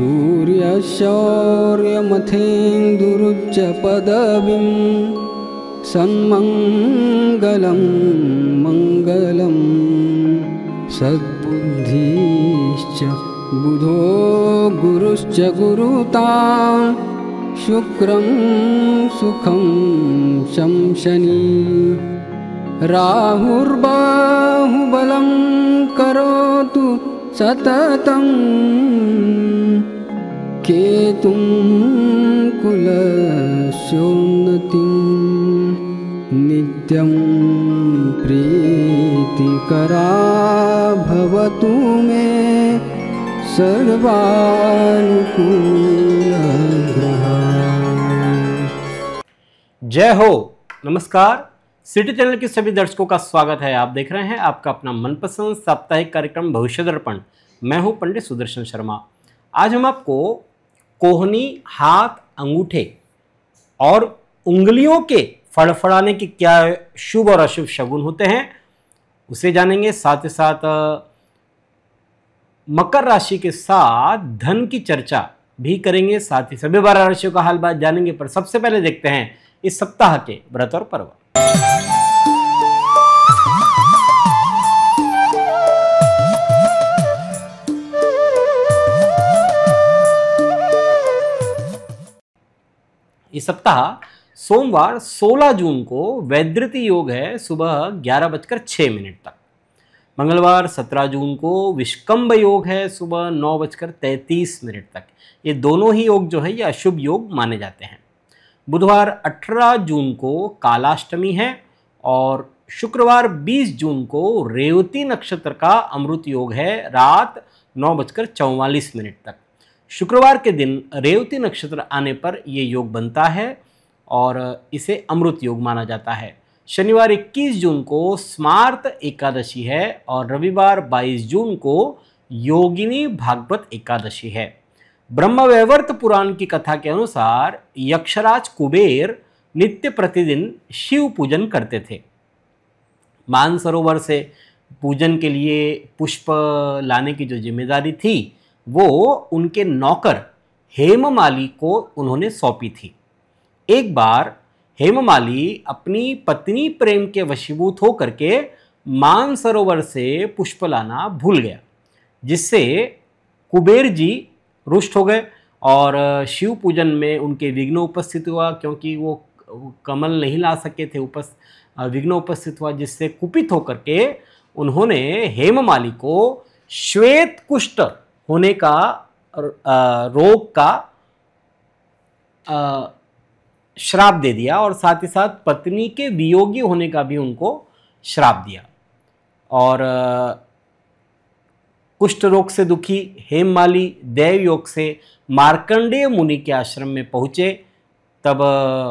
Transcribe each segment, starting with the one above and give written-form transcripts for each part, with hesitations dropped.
सूर्यशौर्यमथेन्दुरुच्च पदवीं सन्मङ्गलं मङ्गलं सद्बुद्धिश्च बुधो गुरुश्च गुरुतां शुक्रं सुखं शंशनी राहुर्बाहुबलं करोतु सततं केतुं कुलस्योन्नतिं नित्यं प्रीतिकरा भवतु मे सर्वानुकूलग्रहा। जय हो। नमस्कार। सिटी चैनल के सभी दर्शकों का स्वागत है। आप देख रहे हैं आपका अपना मनपसंद साप्ताहिक कार्यक्रम भविष्य दर्पण। मैं हूं पंडित सुदर्शन शर्मा। आज हम आपको कोहनी, हाथ, अंगूठे और उंगलियों के फड़फड़ाने के क्या शुभ और अशुभ शगुन होते हैं उसे जानेंगे। साथ ही साथ मकर राशि के साथ धन की चर्चा भी करेंगे। साथ ही सभी 12 राशियों का हाल बात जानेंगे। पर सबसे पहले देखते हैं इस सप्ताह के व्रत और पर्व। इस सप्ताह सोमवार 16 जून को वैधृति योग है सुबह 11:06 तक। मंगलवार 17 जून को विष्कंभ योग है सुबह 9:33 तक। ये दोनों ही योग जो है ये अशुभ योग माने जाते हैं। बुधवार 18 जून को कालाष्टमी है और शुक्रवार 20 जून को रेवती नक्षत्र का अमृत योग है रात 9:44 तक। शुक्रवार के दिन रेवती नक्षत्र आने पर यह योग बनता है और इसे अमृत योग माना जाता है। शनिवार 21 जून को स्मार्त एकादशी है और रविवार 22 जून को योगिनी भागवत एकादशी है। ब्रह्मवैवर्त पुराण की कथा के अनुसार यक्षराज कुबेर नित्य प्रतिदिन शिव पूजन करते थे। मानसरोवर से पूजन के लिए पुष्प लाने की जो जिम्मेदारी थी वो उनके नौकर हेममाली को उन्होंने सौंपी थी। एक बार हेममाली अपनी पत्नी प्रेम के वशीभूत होकर के मानसरोवर से पुष्प लाना भूल गया, जिससे कुबेर जी रुष्ट हो गए और शिव पूजन में उनके विघ्न उपस्थित हुआ। क्योंकि वो कमल नहीं ला सके थे, विघ्न उपस्थित हुआ, जिससे कुपित होकर के उन्होंने हेममाली को श्वेत कुष्ठ होने का रोग का श्राप दे दिया और साथ ही साथ पत्नी के वियोगी होने का भी उनको श्राप दिया। और कुष्ठ रोग से दुखी हेममाली देव योग से मार्कंडेय मुनि के आश्रम में पहुँचे। तब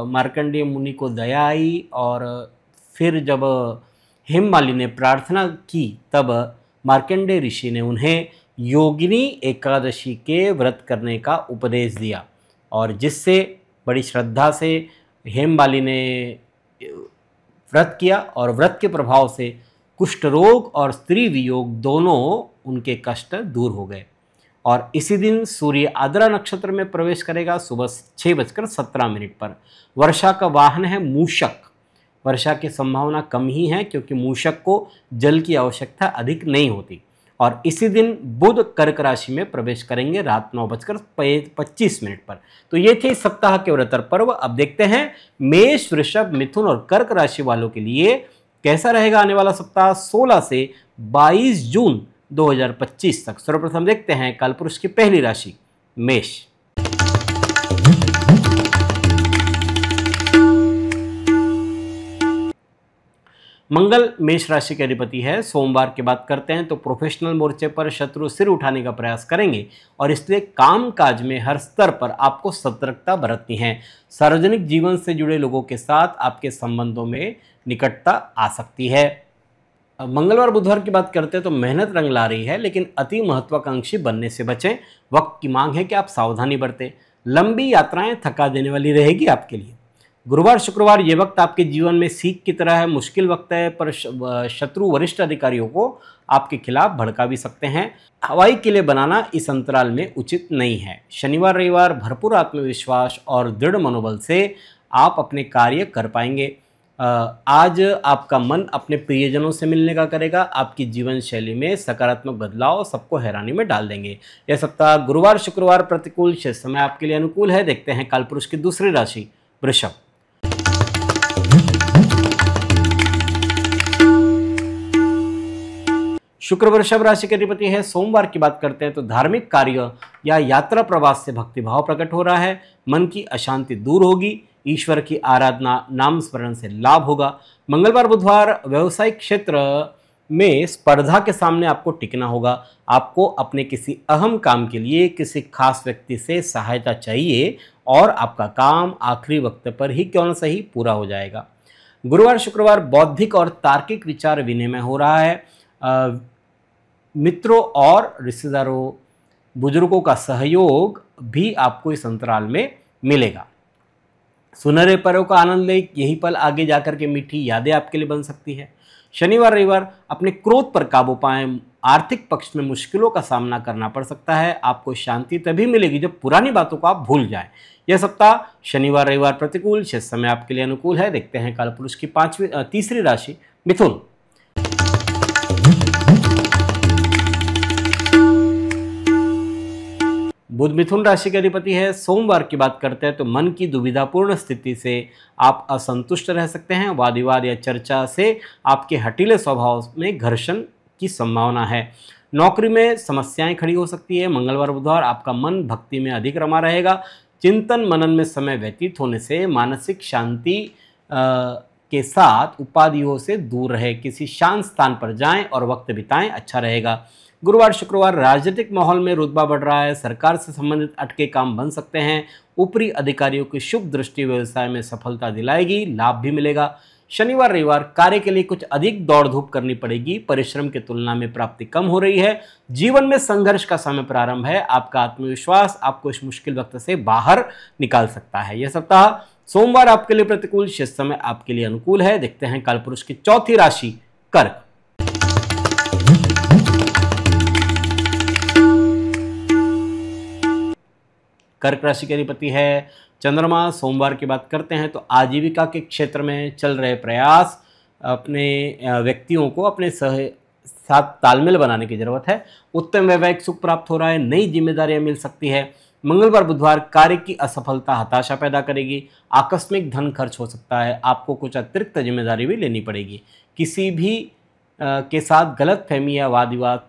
मार्कंडेय मुनि को दया आई और फिर जब हेममाली ने प्रार्थना की तब मार्कंडेय ऋषि ने उन्हें योगिनी एकादशी के व्रत करने का उपदेश दिया और जिससे बड़ी श्रद्धा से हेममाली ने व्रत किया और व्रत के प्रभाव से कुष्ठ रोग और स्त्री वियोग दोनों उनके कष्ट दूर हो गए। और इसी दिन सूर्य आद्रा नक्षत्र में प्रवेश करेगा सुबह 6:17 पर। वर्षा का वाहन है मूषक। वर्षा की संभावना कम ही है क्योंकि मूषक को जल की आवश्यकता अधिक नहीं होती। और इसी दिन बुध कर्क राशि में प्रवेश करेंगे रात 9:25 पर। तो ये थे इस सप्ताह के व्रत और पर्व। अब देखते हैं मेष, वृषभ, मिथुन और कर्क राशि वालों के लिए कैसा रहेगा आने वाला सप्ताह 16 से 22 जून 2025 तक। सर्वप्रथम देखते हैं कालपुरुष की पहली राशि मेष। मंगल मेष राशि के अधिपति है। सोमवार की बात करते हैं तो प्रोफेशनल मोर्चे पर शत्रु सिर उठाने का प्रयास करेंगे और इसलिए काम काज में हर स्तर पर आपको सतर्कता बरतनी है। सार्वजनिक जीवन से जुड़े लोगों के साथ आपके संबंधों में निकटता आ सकती है। मंगलवार बुधवार की बात करते हैं तो मेहनत रंग ला रही है, लेकिन अति महत्वाकांक्षी बनने से बचें। वक्त की मांग है कि आप सावधानी बरतें। लंबी यात्राएं थका देने वाली रहेगी आपके लिए। गुरुवार शुक्रवार ये वक्त आपके जीवन में सीख की तरह है, मुश्किल वक्त है, पर शत्रु वरिष्ठ अधिकारियों को आपके खिलाफ भड़का भी सकते हैं। हवाई किले बनाना इस अंतराल में उचित नहीं है। शनिवार रविवार भरपूर आत्मविश्वास और दृढ़ मनोबल से आप अपने कार्य कर पाएंगे। आज आपका मन अपने प्रियजनों से मिलने का करेगा। आपकी जीवन शैली में सकारात्मक बदलाव सबको हैरानी में डाल देंगे। यह सप्ताह गुरुवार शुक्रवार प्रतिकूल, शेष समय आपके लिए अनुकूल है। देखते हैं कालपुरुष की दूसरी राशि वृषभ। शुक्र वृषभ राशि के अधिपति है। सोमवार की बात करते हैं तो धार्मिक कार्य या यात्रा प्रवास से भक्तिभाव प्रकट हो रहा है। मन की अशांति दूर होगी। ईश्वर की आराधना, नाम स्मरण से लाभ होगा। मंगलवार बुधवार व्यवसायिक क्षेत्र में स्पर्धा के सामने आपको टिकना होगा। आपको अपने किसी अहम काम के लिए किसी खास व्यक्ति से सहायता चाहिए और आपका काम आखिरी वक्त पर ही क्यों न सही पूरा हो जाएगा। गुरुवार शुक्रवार बौद्धिक और तार्किक विचार विनिमय हो रहा है। मित्रों और रिश्तेदारों, बुजुर्गों का सहयोग भी आपको इस अंतराल में मिलेगा। सुनहरे पलों का आनंद ले, यही पल आगे जाकर के मीठी यादें आपके लिए बन सकती है। शनिवार रविवार अपने क्रोध पर काबू पाएं। आर्थिक पक्ष में मुश्किलों का सामना करना पड़ सकता है। आपको शांति तभी मिलेगी जब पुरानी बातों को आप भूल जाएं। यह सप्ताह शनिवार रविवार प्रतिकूल, शेष समय आपके लिए अनुकूल है। देखते हैं कालपुरुष की तीसरी राशि मिथुन। बुध मिथुन राशि के अधिपति है। सोमवार की बात करते हैं तो मन की दुविधापूर्ण स्थिति से आप असंतुष्ट रह सकते हैं। वाद विवाद या चर्चा से आपके हठीले स्वभाव में घर्षण की संभावना है। नौकरी में समस्याएं खड़ी हो सकती है। मंगलवार बुधवार आपका मन भक्ति में अधिक रमा रहेगा। चिंतन मनन में समय व्यतीत होने से मानसिक शांति के साथ उपाधियों से दूर रहे। किसी शांत स्थान पर जाएं और वक्त बिताएं, अच्छा रहेगा। गुरुवार शुक्रवार राजनीतिक माहौल में रुतबा बढ़ रहा है। सरकार से संबंधित अटके काम बन सकते हैं। ऊपरी अधिकारियों की शुभ दृष्टि व्यवसाय में सफलता दिलाएगी, लाभ भी मिलेगा। शनिवार रविवार कार्य के लिए कुछ अधिक दौड़ धूप करनी पड़ेगी। परिश्रम की तुलना में प्राप्ति कम हो रही है। जीवन में संघर्ष का समय प्रारंभ है। आपका आत्मविश्वास आपको इस मुश्किल वक्त से बाहर निकाल सकता है। यह सप्ताह सोमवार आपके लिए प्रतिकूल, शेष समय आपके लिए अनुकूल है। देखते हैं कालपुरुष की चौथी राशि कर्क। कर्क राशि के अधिपति है चंद्रमा। सोमवार की बात करते हैं तो आजीविका के क्षेत्र में चल रहे प्रयास, अपने व्यक्तियों को अपने साथ तालमेल बनाने की जरूरत है। उत्तम वैवाहिक सुख प्राप्त हो रहा है। नई जिम्मेदारियां मिल सकती है। मंगलवार बुधवार कार्य की असफलता हताशा पैदा करेगी। आकस्मिक धन खर्च हो सकता है। आपको कुछ अतिरिक्त जिम्मेदारी भी लेनी पड़ेगी। किसी भी के साथ गलत फहमी या वाद विवाद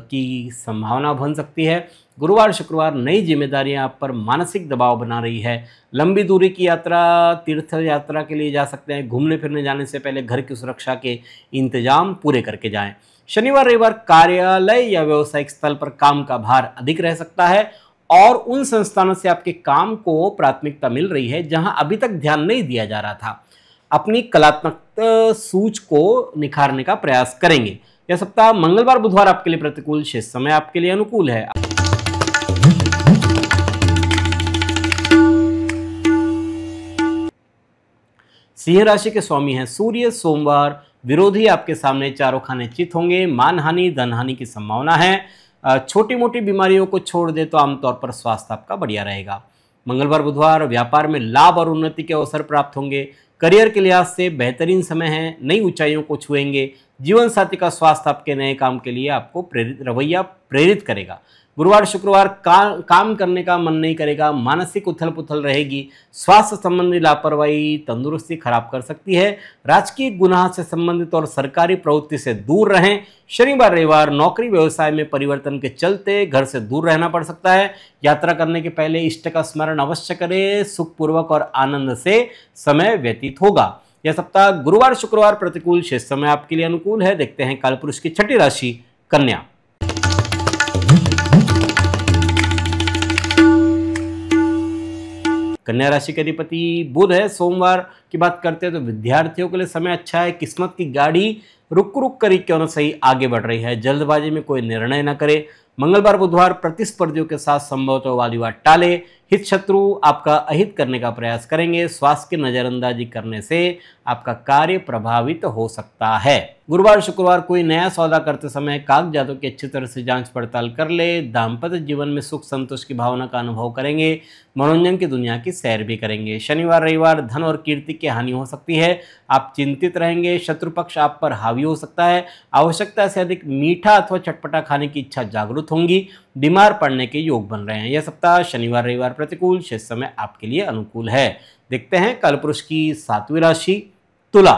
की संभावना बन सकती है। गुरुवार शुक्रवार नई जिम्मेदारियां आप पर मानसिक दबाव बना रही है। लंबी दूरी की यात्रा, तीर्थ यात्रा के लिए जा सकते हैं। घूमने फिरने जाने से पहले घर की सुरक्षा के इंतजाम पूरे करके जाएं। शनिवार रविवार कार्यालय या व्यावसायिक स्थल पर काम का भार अधिक रह सकता है और उन संस्थानों से आपके काम को प्राथमिकता मिल रही है जहां अभी तक ध्यान नहीं दिया जा रहा था। अपनी कलात्मक सूझ को निखारने का प्रयास करेंगे। यह सप्ताह मंगलवार बुधवार आपके लिए प्रतिकूल, शेष समय आपके लिए अनुकूल है। सिंह राशि के स्वामी हैं सूर्य। सोमवार विरोधी आपके सामने चारों खाने चित होंगे। मानहानि, धनहानि की संभावना है। छोटी मोटी बीमारियों को छोड़ दे तो आमतौर पर स्वास्थ्य आपका बढ़िया रहेगा। मंगलवार बुधवार व्यापार में लाभ और उन्नति के अवसर प्राप्त होंगे। करियर के लिहाज से बेहतरीन समय है। नई ऊंचाइयों को छुएंगे। जीवन साथी का स्वास्थ्य आपके नए काम के लिए आपको रवैया प्रेरित करेगा। गुरुवार शुक्रवार काम करने का मन नहीं करेगा। मानसिक उथल पुथल रहेगी। स्वास्थ्य संबंधी लापरवाही तंदुरुस्ती खराब कर सकती है। राजकीय गुनाह से संबंधित और सरकारी प्रवृत्ति से दूर रहें। शनिवार रविवार नौकरी व्यवसाय में परिवर्तन के चलते घर से दूर रहना पड़ सकता है। यात्रा करने के पहले इष्ट का स्मरण अवश्य करें। सुखपूर्वक और आनंद से समय व्यतीत होगा। यह सप्ताह गुरुवार शुक्रवार प्रतिकूल, शेष समय आपके लिए अनुकूल है। देखते हैं कालपुरुष की छठी राशि कन्या। कन्या राशि के अधिपति बुध है। सोमवार की बात करते हैं तो विद्यार्थियों के लिए समय अच्छा है। किस्मत की गाड़ी रुक रुक कर ही क्यों न सही आगे बढ़ रही है। जल्दबाजी में कोई निर्णय न करे। मंगलवार बुधवार प्रतिस्पर्धियों के साथ संभवतः वाद विवाद टाले। हित शत्रु आपका अहित करने का प्रयास करेंगे। स्वास्थ्य की नजरअंदाजी करने से आपका कार्य प्रभावित हो सकता है। गुरुवार शुक्रवार कोई नया सौदा करते समय कागजातों की अच्छी तरह से जांच पड़ताल कर ले। दाम्पत्य जीवन में सुख संतोष की भावना का अनुभव करेंगे। मनोरंजन की दुनिया की सैर भी करेंगे। शनिवार रविवार धन और कीर्ति की हानि हो सकती है। आप चिंतित रहेंगे। शत्रु पक्ष आप पर हावी हो सकता है। आवश्यकता से अधिक मीठा अथवा चटपटा खाने की इच्छा जागृत होंगी। बीमार पड़ने के योग बन रहे हैं। यह सप्ताह शनिवार रविवार प्रतिकूल, शेष समय आपके लिए अनुकूल है। देखते हैं कालपुरुष की 7वीं राशि तुला।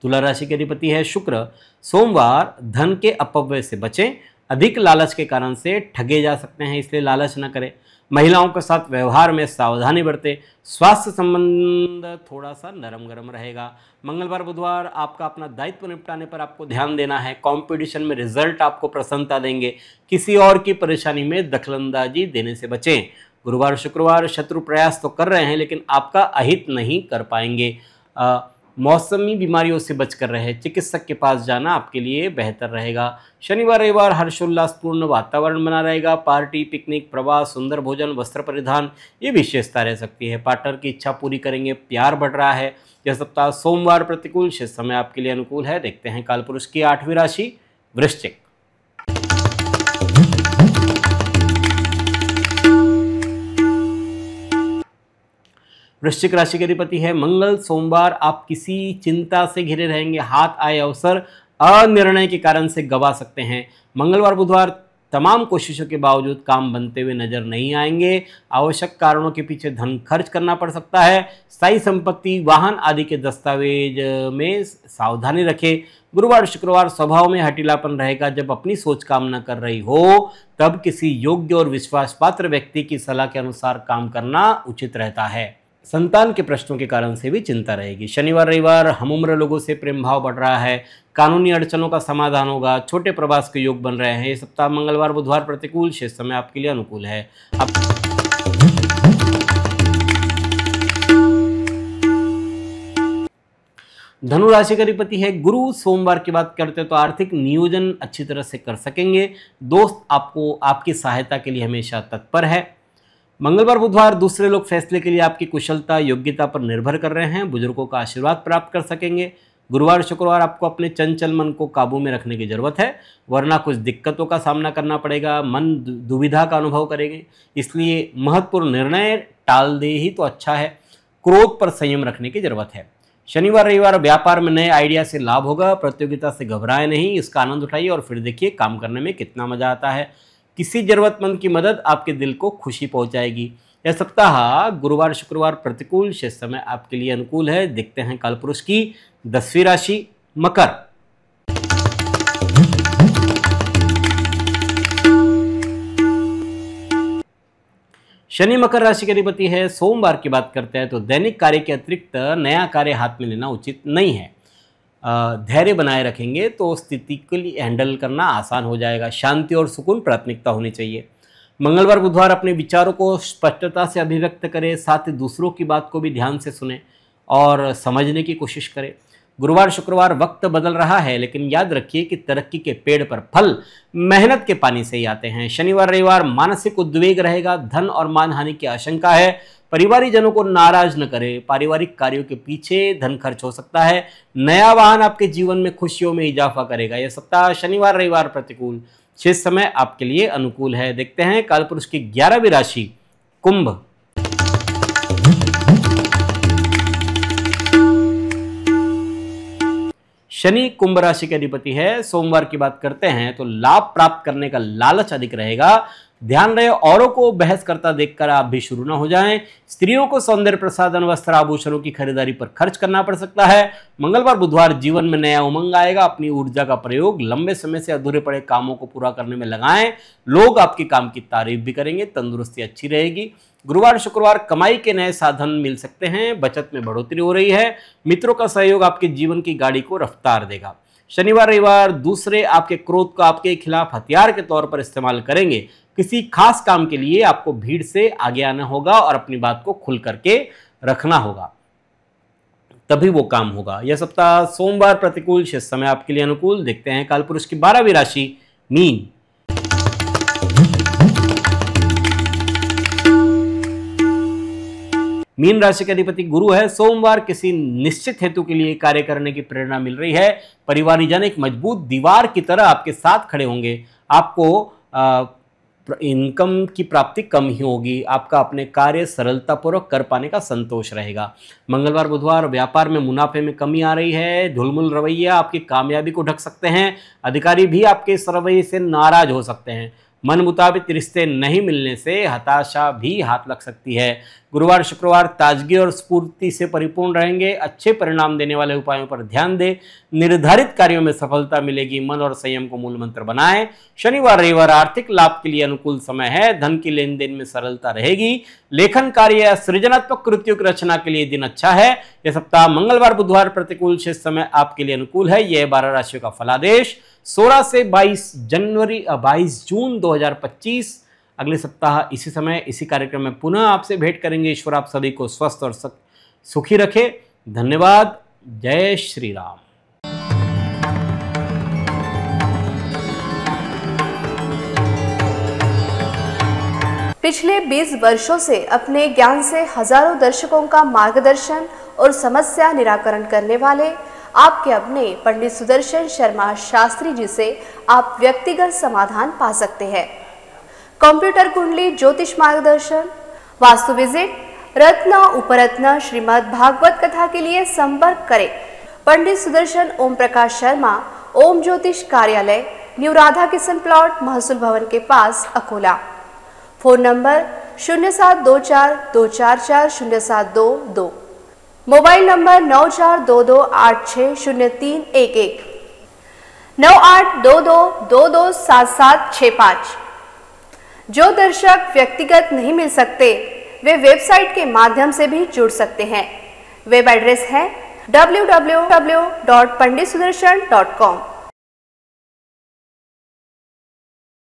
तुला राशि के अधिपति है शुक्र। सोमवार धन के अपव्यय से बचें। अधिक लालच के कारण से ठगे जा सकते हैं, इसलिए लालच न करें। महिलाओं के साथ व्यवहार में सावधानी बरतें। स्वास्थ्य संबंध थोड़ा सा नरम गरम रहेगा। मंगलवार बुधवार आपका अपना दायित्व निपटाने पर आपको ध्यान देना है। कंपटीशन में रिजल्ट आपको प्रसन्नता देंगे। किसी और की परेशानी में दखलंदाजी देने से बचें। गुरुवार शुक्रवार शत्रु प्रयास तो कर रहे हैं लेकिन आपका अहित नहीं कर पाएंगे। मौसमी बीमारियों से बचकर रहे। चिकित्सक के पास जाना आपके लिए बेहतर रहेगा। शनिवार रविवार हर्षोल्लासपूर्ण वातावरण बना रहेगा। पार्टी, पिकनिक, प्रवास, सुंदर भोजन, वस्त्र परिधान ये विशेषता रह सकती है। पार्टनर की इच्छा पूरी करेंगे। प्यार बढ़ रहा है। यह सप्ताह सोमवार प्रतिकूल, शेष समय आपके लिए अनुकूल है। देखते हैं कालपुरुष की 8वीं राशि वृश्चिक। वृश्चिक राशि के अधिपति है मंगल। सोमवार आप किसी चिंता से घिरे रहेंगे। हाथ आए अवसर अनिर्णय के कारण से गवा सकते हैं। मंगलवार बुधवार तमाम कोशिशों के बावजूद काम बनते हुए नजर नहीं आएंगे। आवश्यक कारणों के पीछे धन खर्च करना पड़ सकता है। स्थायी संपत्ति, वाहन आदि के दस्तावेज में सावधानी रखें। गुरुवार शुक्रवार स्वभाव में हठीलापन रहेगा। जब अपनी सोच काम न कर रही हो तब किसी योग्य और विश्वास पात्र व्यक्ति की सलाह के अनुसार काम करना उचित रहता है। संतान के प्रश्नों के कारण से भी चिंता रहेगी। शनिवार रविवार हम उम्र लोगों से प्रेम भाव बढ़ रहा है। कानूनी अड़चनों का समाधान होगा। छोटे प्रवास के योग बन रहे हैं। ये सप्ताह मंगलवार बुधवार प्रतिकूल, शेष समय आपके लिए अनुकूल है। धनु राशि का अधिपति है गुरु। सोमवार की बात करते हैं तो आर्थिक नियोजन अच्छी तरह से कर सकेंगे। दोस्त आपको आपकी सहायता के लिए हमेशा तत्पर है। मंगलवार बुधवार दूसरे लोग फैसले के लिए आपकी कुशलता योग्यता पर निर्भर कर रहे हैं। बुजुर्गों का आशीर्वाद प्राप्त कर सकेंगे। गुरुवार शुक्रवार आपको अपने चंचल मन को काबू में रखने की जरूरत है, वरना कुछ दिक्कतों का सामना करना पड़ेगा। मन दुविधा का अनुभव करेंगे, इसलिए महत्वपूर्ण निर्णय टाल दे ही तो अच्छा है। क्रोध पर संयम रखने की जरूरत है। शनिवार रविवार व्यापार में नए आइडिया से लाभ होगा। प्रतियोगिता से घबराएं नहीं, इसका आनंद उठाइए और फिर देखिए काम करने में कितना मजा आता है। किसी जरूरतमंद की मदद आपके दिल को खुशी पहुंचाएगी। यह सप्ताह गुरुवार शुक्रवार प्रतिकूल, शेष समय आपके लिए अनुकूल है। देखते हैं कालपुरुष की 10वीं राशि मकर। शनि मकर राशि के अधिपति है। सोमवार की बात करते हैं तो दैनिक कार्य के अतिरिक्त नया कार्य हाथ में लेना उचित नहीं है। धैर्य बनाए रखेंगे तो स्थिति को हैंडल करना आसान हो जाएगा। शांति और सुकून प्राथमिकता होनी चाहिए। मंगलवार बुधवार अपने विचारों को स्पष्टता से अभिव्यक्त करें। साथ ही दूसरों की बात को भी ध्यान से सुने और समझने की कोशिश करें। गुरुवार शुक्रवार वक्त बदल रहा है, लेकिन याद रखिए कि तरक्की के पेड़ पर फल मेहनत के पानी से ही आते हैं। शनिवार रविवार मानसिक उद्वेग रहेगा। धन और मानहानि की आशंका है। परिवारिक जनों को नाराज न करें। पारिवारिक कार्यों के पीछे धन खर्च हो सकता है। नया वाहन आपके जीवन में खुशियों में इजाफा करेगा। यह सप्ताह शनिवार रविवार प्रतिकूल, शेष समय आपके लिए अनुकूल है। देखते हैं कालपुरुष की 11वीं राशि कुंभ। शनि कुंभ राशि के अधिपति है। सोमवार की बात करते हैं तो लाभ प्राप्त करने का लालच अधिक रहेगा। ध्यान रहे औरों को बहस करता देखकर आप भी शुरू ना हो जाएं। स्त्रियों को सौंदर्य प्रसाधन, वस्त्र, आभूषणों की खरीदारी पर खर्च करना पड़ सकता है। मंगलवार बुधवार जीवन में नया उमंग आएगा। अपनी ऊर्जा का प्रयोग लंबे समय से अधूरे पड़े कामों को पूरा करने में लगाएं। लोग आपके काम की तारीफ भी करेंगे। तंदुरुस्ती अच्छी रहेगी। गुरुवार शुक्रवार कमाई के नए साधन मिल सकते हैं। बचत में बढ़ोतरी हो रही है। मित्रों का सहयोग आपके जीवन की गाड़ी को रफ्तार देगा। शनिवार रविवार दूसरे आपके क्रोध को आपके खिलाफ हथियार के तौर पर इस्तेमाल करेंगे। किसी खास काम के लिए आपको भीड़ से आगे आना होगा और अपनी बात को खुल करके रखना होगा, तभी वो काम होगा। यह सप्ताह सोमवार प्रतिकूल, शेष समय आपके लिए अनुकूल। देखते हैं कालपुरुष की 12वीं राशि मीन। मीन राशि के अधिपति गुरु है। सोमवार किसी निश्चित हेतु के लिए कार्य करने की प्रेरणा मिल रही है। परिवारजन एक मजबूत दीवार की तरह आपके साथ खड़े होंगे। आपको इनकम की प्राप्ति कम ही होगी। आपका अपने कार्य सरलतापूर्वक कर पाने का संतोष रहेगा। मंगलवार बुधवार व्यापार में मुनाफे में कमी आ रही है। ढुलमुल रवैया आपकी कामयाबी को ढक सकते हैं। अधिकारी भी आपके इस रवैये से नाराज हो सकते हैं। मन मुताबिक रिश्ते नहीं मिलने से हताशा भी हाथ लग सकती है। गुरुवार शुक्रवार ताजगी और स्फूर्ति से परिपूर्ण रहेंगे। अच्छे परिणाम देने वाले उपायों पर ध्यान दें। निर्धारित कार्यों में सफलता मिलेगी। मन और संयम को मूल मंत्र बनाएं। शनिवार रविवार आर्थिक लाभ के लिए अनुकूल समय है। धन की लेन देन में सरलता रहेगी। लेखन कार्य या सृजनात्मक कृतियों की रचना के लिए दिन अच्छा है। यह सप्ताह मंगलवार बुधवार प्रतिकूल, शेष समय आपके लिए अनुकूल है। यह 12 राशियों का फलादेश 16 से 22 जून 2025। अगले सप्ताह इसी समय इसी कार्यक्रम में पुनः आपसे भेंट करेंगे। ईश्वर आप सभी को स्वस्थ और सुखी रखे। धन्यवाद। जय श्री राम। पिछले 20 वर्षों से अपने ज्ञान से हजारों दर्शकों का मार्गदर्शन और समस्या निराकरण करने वाले आपके अपने पंडित सुदर्शन शर्मा शास्त्री जी से आप व्यक्तिगत समाधान पा सकते हैं। कंप्यूटर कुंडली ज्योतिष मार्गदर्शन, वास्तु विजिट, रत्न उपरत्न श्रीमद् भागवत कथा के लिए संपर्क करें पंडित सुदर्शन ओम प्रकाश शर्मा, ओम ज्योतिष कार्यालय, न्यू राधा किशन प्लॉट, महसूल भवन के पास, Akola. Phone number 0724244072, mobile number 9422860311, 9822227765। जो दर्शक व्यक्तिगत नहीं मिल सकते वे वेबसाइट के माध्यम से भी जुड़ सकते हैं। वेब एड्रेस है www.panditsudarshan.com।